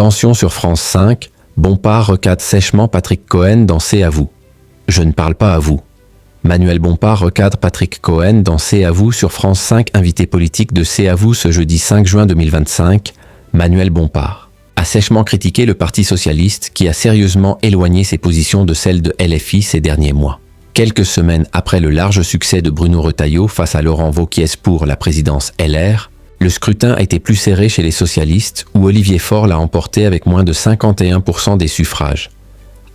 Tension sur France 5, Bompard recadre sèchement Patrick Cohen dans C'est à vous. Je ne parle pas à vous. Manuel Bompard recadre Patrick Cohen dans C'est à vous sur France 5, invité politique de C'est à vous ce jeudi 5 juin 2025. Manuel Bompard a sèchement critiqué le Parti socialiste qui a sérieusement éloigné ses positions de celles de LFI ces derniers mois. Quelques semaines après le large succès de Bruno Retailleau face à Laurent Wauquiez pour la présidence LR, le scrutin a été plus serré chez les socialistes où Olivier Faure l'a emporté avec moins de 51% des suffrages.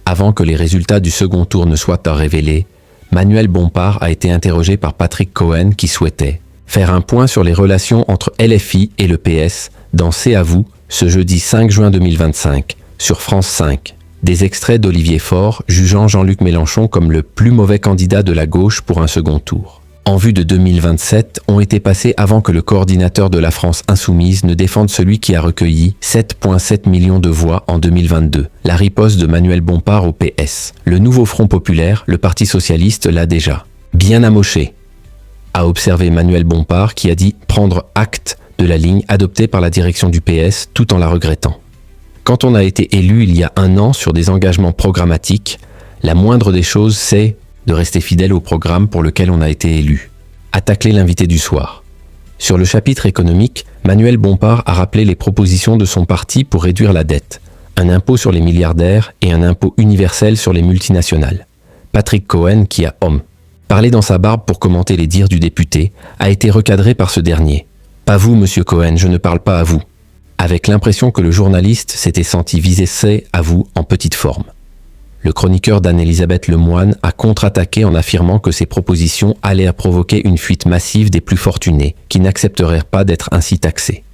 Avant que les résultats du second tour ne soient révélés, Manuel Bompard a été interrogé par Patrick Cohen qui souhaitait faire un point sur les relations entre LFI et le PS dans C'est à vous ce jeudi 5 juin 2025 sur France 5. Des extraits d'Olivier Faure jugeant Jean-Luc Mélenchon comme le plus mauvais candidat de la gauche pour un second tour. En vue de 2027 ont été passés avant que le coordinateur de la France insoumise ne défende celui qui a recueilli 7,7 millions de voix en 2022, la riposte de Manuel Bompard au PS. Le nouveau Front populaire, le Parti socialiste, l'a déjà bien amoché, a observé Manuel Bompard qui a dit prendre acte de la ligne adoptée par la direction du PS tout en la regrettant. Quand on a été élu il y a un an sur des engagements programmatiques, la moindre des choses c'est de rester fidèle au programme pour lequel on a été élu. A taclé l'invité du soir. Sur le chapitre économique, Manuel Bompard a rappelé les propositions de son parti pour réduire la dette, un impôt sur les milliardaires et un impôt universel sur les multinationales. Patrick Cohen, qui a parlé dans sa barbe pour commenter les dires du député, a été recadré par ce dernier. « Pas vous, monsieur Cohen, je ne parle pas à vous », avec l'impression que le journaliste s'était senti viser C'est à vous en petite forme. Le chroniqueur d'Anne-Elisabeth Lemoine a contre-attaqué en affirmant que ces propositions allaient provoquer une fuite massive des plus fortunés, qui n'accepteraient pas d'être ainsi taxés.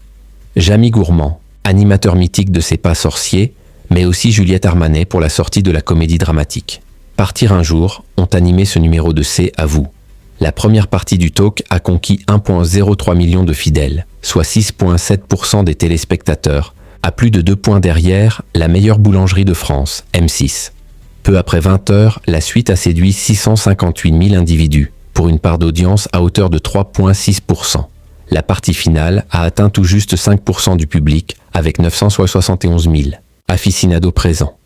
Jamy Gourmand, animateur mythique de C'est pas sorcier, mais aussi Juliette Armanet pour la sortie de la comédie dramatique. Partir un jour ont animé ce numéro de C'est à vous. La première partie du talk a conquis 1,03 million de fidèles, soit 6,7% des téléspectateurs, à plus de 2 points derrière la meilleure boulangerie de France, M6. Peu après 20 heures, la suite a séduit 658 000 individus, pour une part d'audience à hauteur de 3,6%. La partie finale a atteint tout juste 5% du public, avec 971 000 aficionados présents.